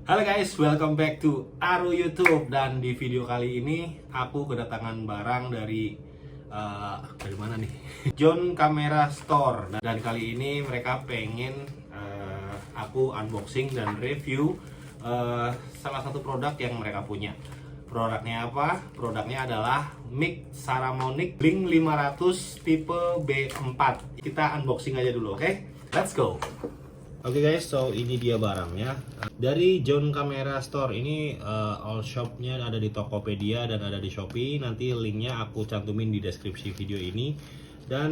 Halo guys, welcome back to Aru YouTube. Dan di video kali ini aku kedatangan barang dari mana nih? John Camera Store. Dan kali ini mereka pengen aku unboxing dan review salah satu produk yang mereka punya. Produknya apa? Produknya adalah mic Saramonic Blink 500 tipe B4. Kita unboxing aja dulu, oke? Let's go. Oke guys, so ini dia barangnya dari John Camera Store. Ini all shopnya ada di Tokopedia dan ada di Shopee. Nanti linknya aku cantumin di deskripsi video ini. Dan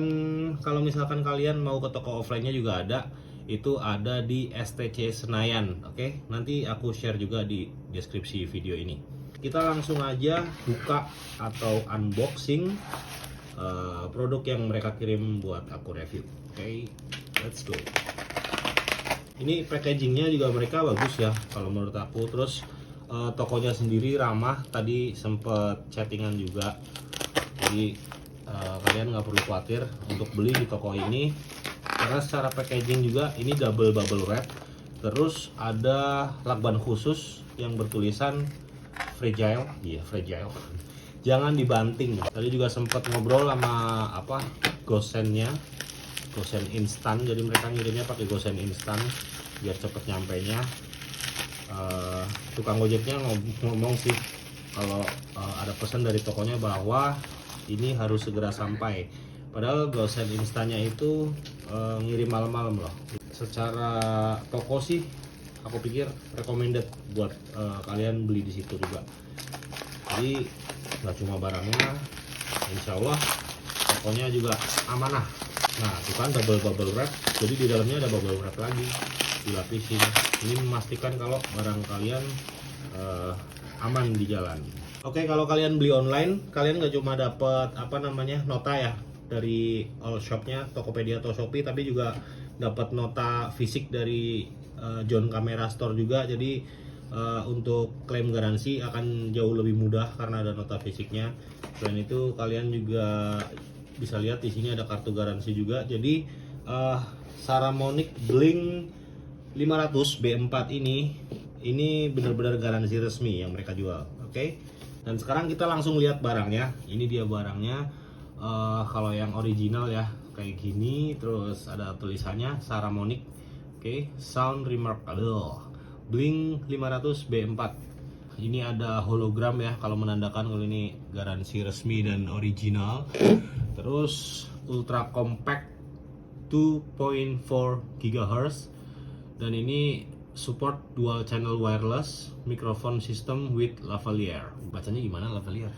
kalau misalkan kalian mau ke toko offline-nya juga ada, itu ada di STC Senayan. Oke, nanti aku share juga di deskripsi video ini. Kita langsung aja buka atau unboxing produk yang mereka kirim buat aku review. Oke, let's go. Ini packagingnya juga mereka bagus ya kalau menurut aku. Terus tokonya sendiri ramah, tadi sempet chattingan juga. Jadi kalian nggak perlu khawatir untuk beli di toko ini, karena secara packaging juga ini double bubble wrap. Terus ada lakban khusus yang bertulisan fragile, iya fragile. Jangan dibanting. Tadi juga sempat ngobrol sama gosennya, gosen instan. Jadi mereka ngirimnya pakai gosen instan biar cepet nyampainya. Tukang gojeknya ngomong sih kalau ada pesan dari tokonya bahwa ini harus segera sampai. Padahal gosen instannya itu ngirim malam-malam loh. Secara toko sih aku pikir recommended buat kalian beli di situ juga. Jadi nggak cuma barangnya, insya Allah tokonya juga amanah. Nah, itu kan double bubble wrap, jadi di dalamnya ada bubble wrap lagi, dilapisin. Ini memastikan kalau barang kalian aman di jalan. Oke, kalau kalian beli online, kalian nggak cuma dapat nota ya dari all shopnya, Tokopedia atau Shopee, tapi juga dapat nota fisik dari John Camera Store juga. Jadi untuk klaim garansi akan jauh lebih mudah karena ada nota fisiknya. Selain itu kalian juga bisa lihat di sini ada kartu garansi juga. Jadi Saramonic Blink 500 B4 ini benar-benar garansi resmi yang mereka jual. Oke. Dan sekarang kita langsung lihat barangnya. Ini dia barangnya. Kalau yang original ya kayak gini, terus ada tulisannya Saramonic. Oke, sound remarkable Blink 500 B4. Ini ada hologram ya, kalau menandakan kalau ini garansi resmi dan original. Terus ultra compact 2.4 GHz, dan ini support dual channel wireless microphone system with lavalier. Bacanya gimana lavalier?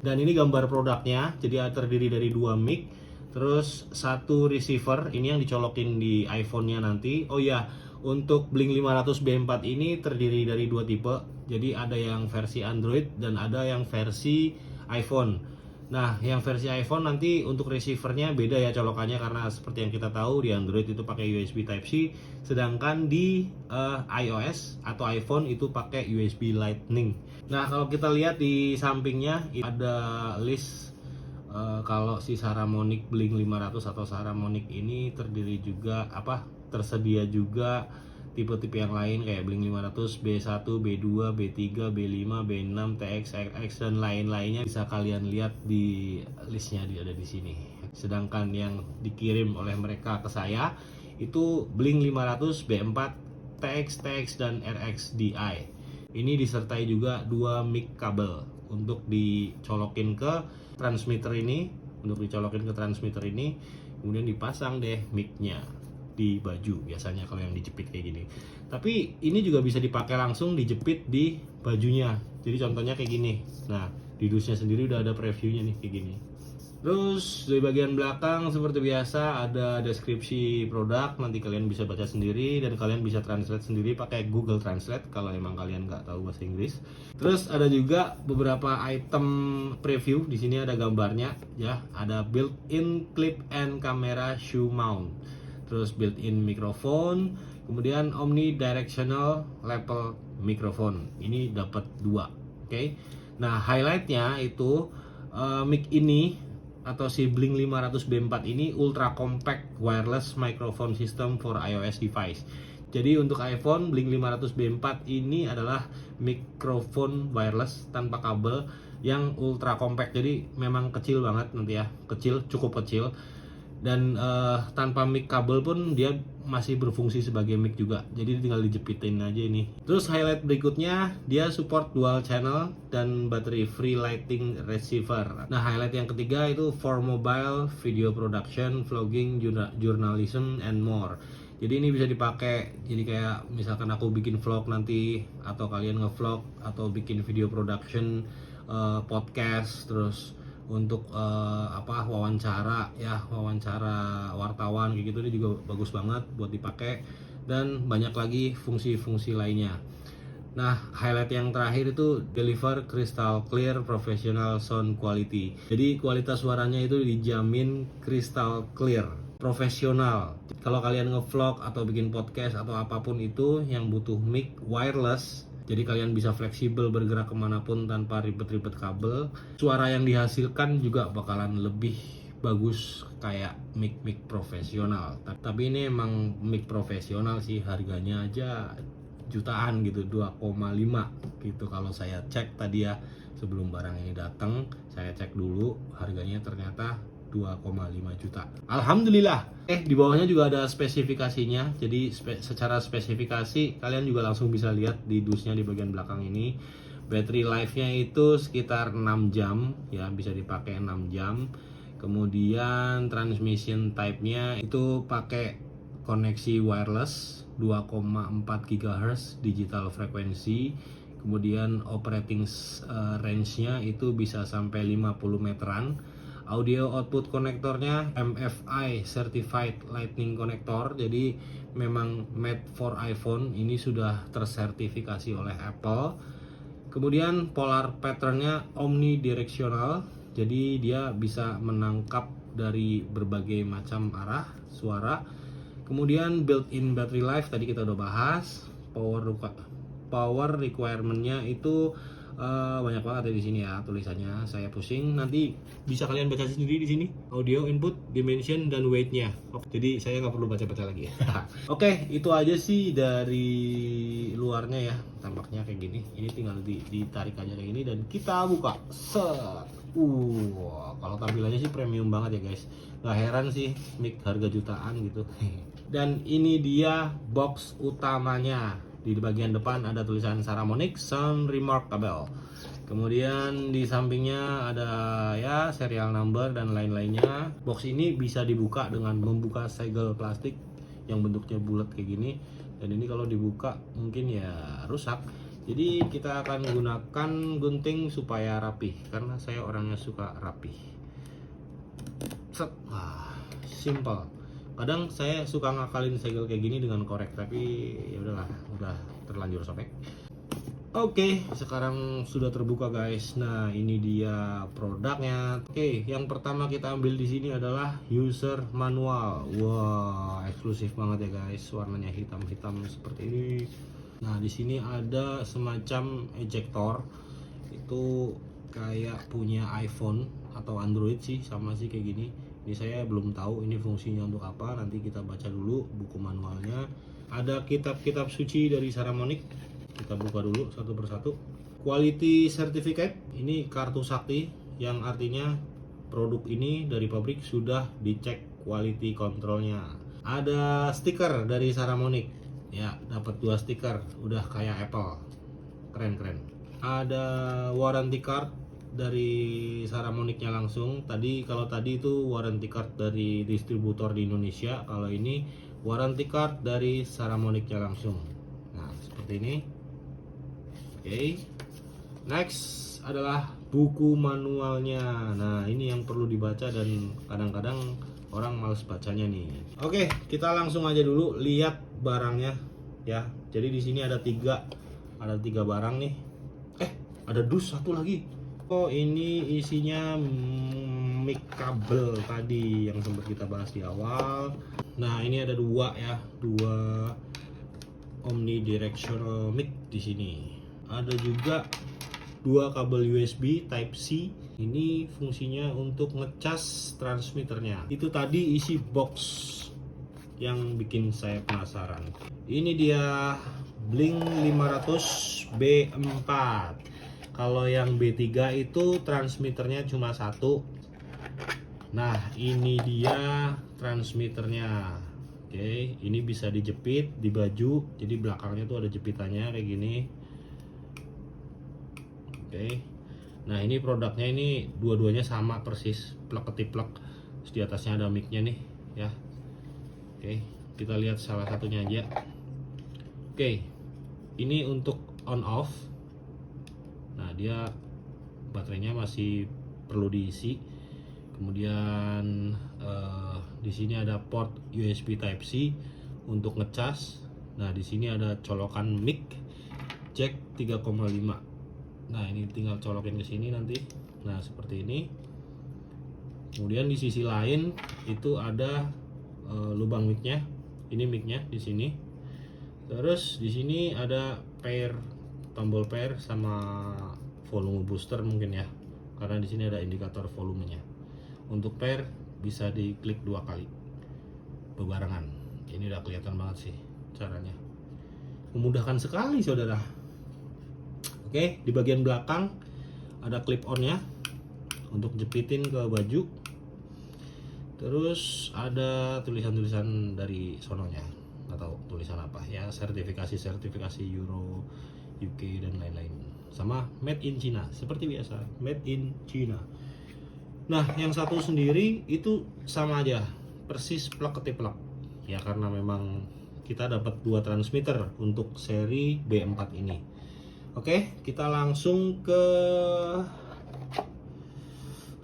Dan ini gambar produknya, jadi terdiri dari 2 mic, terus 1 receiver. Ini yang dicolokin di iPhone-nya nanti. Oh ya, untuk Blink 500 B4 ini terdiri dari 2 tipe. Jadi ada yang versi Android dan ada yang versi iPhone. Nah, yang versi iPhone nanti untuk receivernya beda ya colokannya, karena seperti yang kita tahu di Android itu pakai USB Type-C, sedangkan di iOS atau iPhone itu pakai USB Lightning. Nah, kalau kita lihat di sampingnya ada list kalau si Saramonic Blink 500 atau Saramonic ini terdiri juga tersedia juga tipe-tipe yang lain kayak Blink 500 B1, B2, B3, B5, B6, TX, RX dan lain-lainnya, bisa kalian lihat di listnya, ada di sini. Sedangkan yang dikirim oleh mereka ke saya itu Blink 500 B4 TX, TX dan RX DI. Ini disertai juga 2 mic kabel untuk dicolokin ke transmitter ini, kemudian dipasang deh micnya di baju biasanya kalau yang dijepit kayak gini. Tapi ini juga bisa dipakai langsung dijepit di bajunya. Jadi contohnya kayak gini. Nah, di dusnya sendiri udah ada previewnya nih kayak gini. Terus di bagian belakang seperti biasa ada deskripsi produk, nanti kalian bisa baca sendiri dan kalian bisa translate sendiri pakai Google Translate kalau emang kalian nggak tahu bahasa Inggris. Terus ada juga beberapa item preview, di sini ada gambarnya ya, ada built-in clip and camera shoe mount, terus built-in microphone, kemudian omnidirectional lapel microphone. Ini dapat 2. Oke. Nah, highlightnya itu mic ini atau si Blink 500 B4 ini ultra compact wireless microphone system for iOS device. Jadi untuk iPhone Blink 500 B4 ini adalah mikrofon wireless tanpa kabel yang ultra compact. Jadi memang kecil banget nanti ya, kecil, cukup kecil. Dan tanpa mic kabel pun dia masih berfungsi sebagai mic juga, jadi tinggal dijepitin aja ini. Terus highlight berikutnya, dia support dual channel dan battery free lighting receiver. Nah, highlight yang ketiga itu for mobile video production, vlogging, journalism and more. Jadi ini bisa dipakai, jadi kayak misalkan aku bikin vlog nanti, atau kalian ngevlog, atau bikin video production, podcast, terus untuk wawancara wartawan kayak gitu, ini juga bagus banget buat dipakai, dan banyak lagi fungsi-fungsi lainnya. Nah, highlight yang terakhir itu deliver crystal clear professional sound quality. Jadi kualitas suaranya itu dijamin crystal clear, profesional. Kalau kalian ngevlog atau bikin podcast atau apapun itu yang butuh mic wireless, jadi kalian bisa fleksibel bergerak kemanapun tanpa ribet-ribet kabel. Suara yang dihasilkan juga bakalan lebih bagus kayak mic profesional. Tapi ini emang mic profesional sih, harganya aja jutaan gitu, 2,5 gitu. Kalau saya cek tadi ya, sebelum barang ini datang, saya cek dulu harganya ternyata 2,5 juta. Alhamdulillah. Di bawahnya juga ada spesifikasinya. Jadi secara spesifikasi kalian juga langsung bisa lihat di dusnya di bagian belakang ini. Battery life-nya itu sekitar 6 jam ya, bisa dipakai 6 jam. Kemudian transmission type-nya itu pakai koneksi wireless 2,4 GHz digital frekuensi. Kemudian operating range-nya itu bisa sampai 50 meteran. Audio output konektornya MFI Certified Lightning Connector, jadi memang made for iPhone, ini sudah tersertifikasi oleh Apple. Kemudian polar patternnya omnidirectional, jadi dia bisa menangkap dari berbagai macam arah suara. Kemudian built-in battery life tadi kita udah bahas. Power requirement-nya itu banyak banget ya di sini ya tulisannya, saya pusing, nanti bisa kalian baca sendiri di sini. Audio input, dimension, dan weight-nya. Jadi saya nggak perlu baca-baca lagi ya. Oke, itu aja sih dari luarnya ya, tampaknya kayak gini. Ini tinggal ditarik aja kayak gini dan kita buka. Set. Kalau tampilannya sih premium banget ya guys. Gak heran sih mic harga jutaan gitu. Dan ini dia box utamanya. Di bagian depan ada tulisan Saramonic Sound Remarkable. Kemudian di sampingnya ada ya serial number dan lain-lainnya. Box ini bisa dibuka dengan membuka segel plastik yang bentuknya bulat kayak gini. Dan ini kalau dibuka mungkin ya rusak. Jadi kita akan gunakan gunting supaya rapih, karena saya orangnya suka rapih. Simple. Kadang saya suka ngakalin segel kayak gini dengan korek, tapi ya udahlah, udah terlanjur sobek. Oke, sekarang sudah terbuka guys. Nah, ini dia produknya. Oke, yang pertama kita ambil di sini adalah user manual. Wah, eksklusif banget ya guys. Warnanya hitam-hitam seperti ini. Nah, di sini ada semacam ejector. Itu kayak punya iPhone atau Android sih, sama sih kayak gini. Ini saya belum tahu ini fungsinya untuk apa, nanti kita baca dulu buku manualnya. Ada kitab-kitab suci dari Saramonic, kita buka dulu satu persatu. Quality certificate, ini kartu sakti yang artinya produk ini dari pabrik sudah dicek quality controlnya. Ada stiker dari Saramonic, ya dapat 2 stiker, udah kayak Apple, keren. Ada warranty card dari Saramonicnya langsung. Kalau tadi itu warranty card dari distributor di Indonesia, kalau ini warranty card dari Saramonicnya langsung. Nah, seperti ini. Oke. Next adalah buku manualnya. Nah, ini yang perlu dibaca dan kadang-kadang orang males bacanya nih. Oke, kita langsung aja dulu lihat barangnya ya. Jadi di sini ada tiga barang nih. Ada dus satu lagi. Ini isinya mic kabel tadi yang sempat kita bahas di awal. Nah, ini ada dua omnidirectional mic di sini. Ada juga 2 kabel USB Type C. Ini fungsinya untuk ngecas transmitternya. Itu tadi isi box yang bikin saya penasaran. Ini dia Blink 500 B4. Kalau yang B3 itu transmitternya cuma satu. Nah, ini dia transmitternya. Oke, ini bisa dijepit di baju. Jadi belakangnya tuh ada jepitannya kayak gini. Oke. Nah, ini produknya ini dua-duanya sama persis, plug ketiplek. Terus di atasnya ada mic-nya nih, ya. Oke, kita lihat salah satunya aja. Oke. Ini untuk on off. Nah, dia baterainya masih perlu diisi. Kemudian di sini ada port USB Type C untuk ngecas. Nah, di sini ada colokan mic jack 3,5. Nah, ini tinggal colokin ke sini nanti. Nah, seperti ini. Kemudian di sisi lain itu ada lubang mic-nya. Ini mic-nya di sini. Terus di sini ada pair, tombol pair sama volume booster mungkin ya. Karena di sini ada indikator volumenya. Untuk pair bisa diklik 2 kali bebarengan. Ini udah kelihatan banget sih caranya. Memudahkan sekali, saudara. Oke, di bagian belakang ada clip on-nya untuk jepitin ke baju. Terus ada tulisan-tulisan dari sononya, nggak tahu tulisan apa ya, sertifikasi Euro, UK dan lain-lain. Sama made in China seperti biasa, made in China. Nah, yang satu sendiri itu sama aja, persis plug ketiplek. Ya karena memang kita dapat 2 transmitter untuk seri B4 ini. Oke, kita langsung ke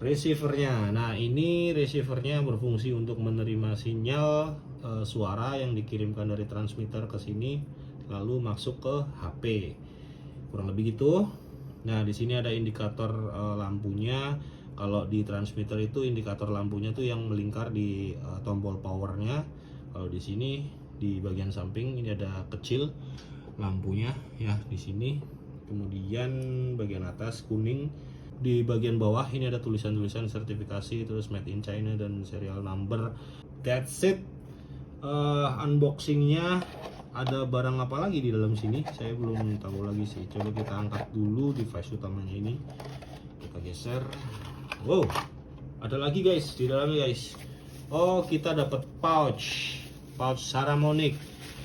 receivernya. Nah, ini receivernya berfungsi untuk menerima sinyal suara yang dikirimkan dari transmitter ke sini lalu masuk ke HP. Kurang lebih gitu. Nah, di sini ada indikator lampunya. Kalau di transmitter itu indikator lampunya tuh yang melingkar di tombol powernya. Kalau di sini di bagian samping ini ada kecil lampunya ya di sini. Kemudian bagian atas kuning. Di bagian bawah ini ada tulisan-tulisan sertifikasi, terus made in China dan serial number. That's it. Unboxingnya ada barang apa lagi di dalam sini? Saya belum tahu lagi sih. Coba kita angkat dulu device utamanya ini. Kita geser. Wow, ada lagi guys di dalamnya guys. Oh, kita dapat pouch Saramonic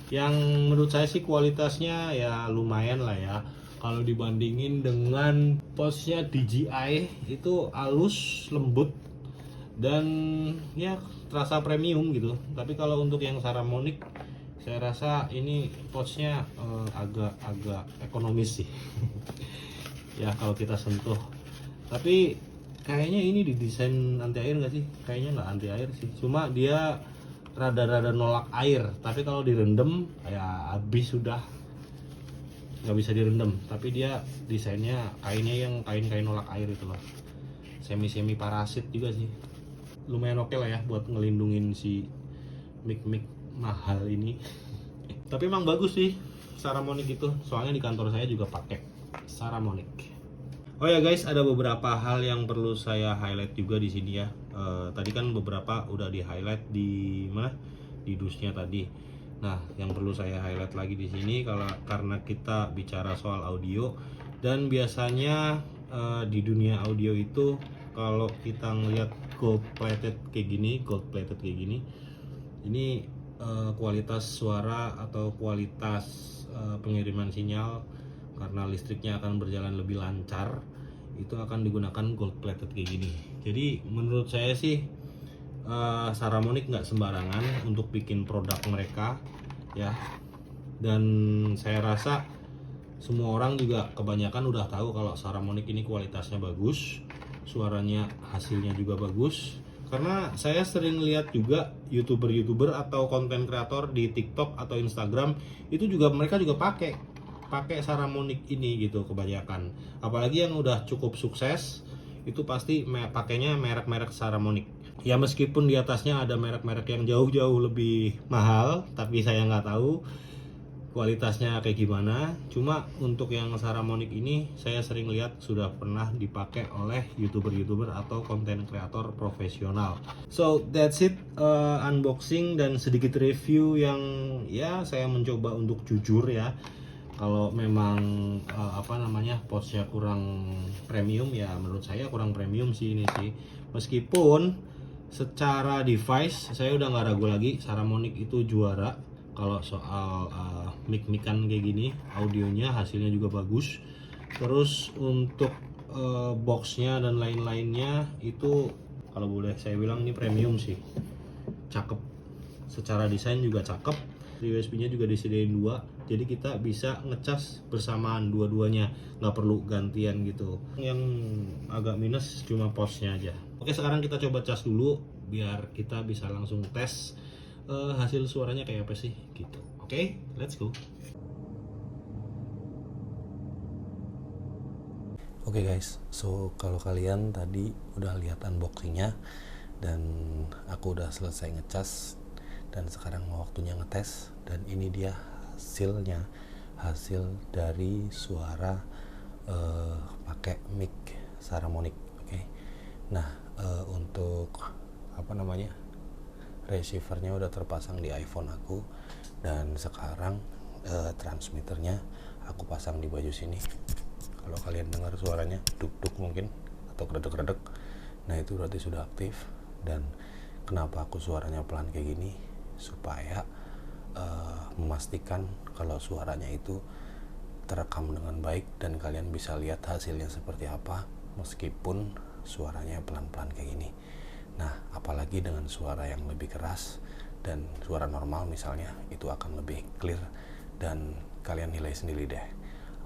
yang menurut saya sih kualitasnya ya lumayan lah ya. Kalau dibandingin dengan pouchnya DJI itu halus, lembut dan ya terasa premium gitu. Tapi kalau untuk yang Saramonic saya rasa ini pouchnya agak ekonomis sih. Ya kalau kita sentuh. Tapi kayaknya ini didesain anti air nggak sih? Kayaknya nggak anti air sih. Cuma dia rada-rada nolak air. Tapi kalau direndam ya habis sudah. Nggak bisa direndam, tapi dia desainnya kainnya yang kain nolak air itu loh, semi parasit juga sih, lumayan oke lah ya buat ngelindungin si mic mahal ini. Tapi emang bagus sih Saramonic itu, soalnya di kantor saya juga pakai Saramonic. Oh ya guys, ada beberapa hal yang perlu saya highlight juga di sini ya. Tadi kan beberapa udah di highlight di mana, di dusnya tadi. Nah, yang perlu saya highlight lagi di sini karena kita bicara soal audio dan biasanya di dunia audio itu kalau kita ngelihat gold plated kayak gini, ini kualitas suara atau kualitas pengiriman sinyal karena listriknya akan berjalan lebih lancar itu akan digunakan gold plated kayak gini. Jadi menurut saya sih Saramonic nggak sembarangan untuk bikin produk mereka ya, dan saya rasa semua orang juga kebanyakan udah tahu kalau Saramonic ini kualitasnya bagus, suaranya hasilnya juga bagus. Karena saya sering lihat juga youtuber atau konten kreator di TikTok atau Instagram itu juga mereka juga pakai Saramonic ini gitu kebanyakan. Apalagi yang udah cukup sukses itu pasti pakainya merek-merek Saramonic. Ya meskipun di atasnya ada merek-merek yang jauh-jauh lebih mahal, tapi saya nggak tahu. kualitasnya kayak gimana. Cuma untuk yang Saramonic ini saya sering lihat sudah pernah dipakai oleh youtuber atau konten kreator profesional. So that's it, unboxing dan sedikit review yang ya saya mencoba untuk jujur ya. Kalau memang pouchnya kurang premium, ya menurut saya kurang premium sih ini sih. Meskipun secara device saya udah nggak ragu lagi, Saramonic itu juara. Kalau soal mic-mican kayak gini, audionya hasilnya juga bagus. Terus untuk boxnya dan lain-lainnya itu kalau boleh saya bilang ini premium sih, cakep. Secara desain juga cakep. USB-nya juga disediain 2, jadi kita bisa ngecas bersamaan dua-duanya, nggak perlu gantian gitu. Yang agak minus cuma posnya aja. Oke, sekarang kita coba cas dulu biar kita bisa langsung tes hasil suaranya kayak apa sih gitu. Oke, let's go. Oke guys, so kalau kalian tadi udah lihat unboxingnya dan aku udah selesai ngecas dan sekarang waktunya ngetes, dan ini dia hasilnya, hasil dari suara pakai mic Saramonic. Oke. Nah, untuk receivernya udah terpasang di iPhone aku, dan sekarang transmitternya aku pasang di baju sini. Kalau kalian dengar suaranya duk-duk mungkin atau redek-redek, nah itu berarti sudah aktif. Dan kenapa aku suaranya pelan kayak gini, supaya memastikan kalau suaranya itu terekam dengan baik dan kalian bisa lihat hasilnya seperti apa meskipun suaranya pelan-pelan kayak gini. Nah, apalagi dengan suara yang lebih keras dan suara normal misalnya, itu akan lebih clear, dan kalian nilai sendiri deh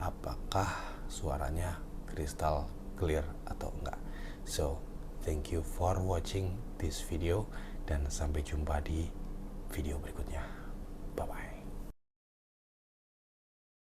apakah suaranya kristal clear atau enggak. So, thank you for watching this video dan sampai jumpa di video berikutnya. Bye bye.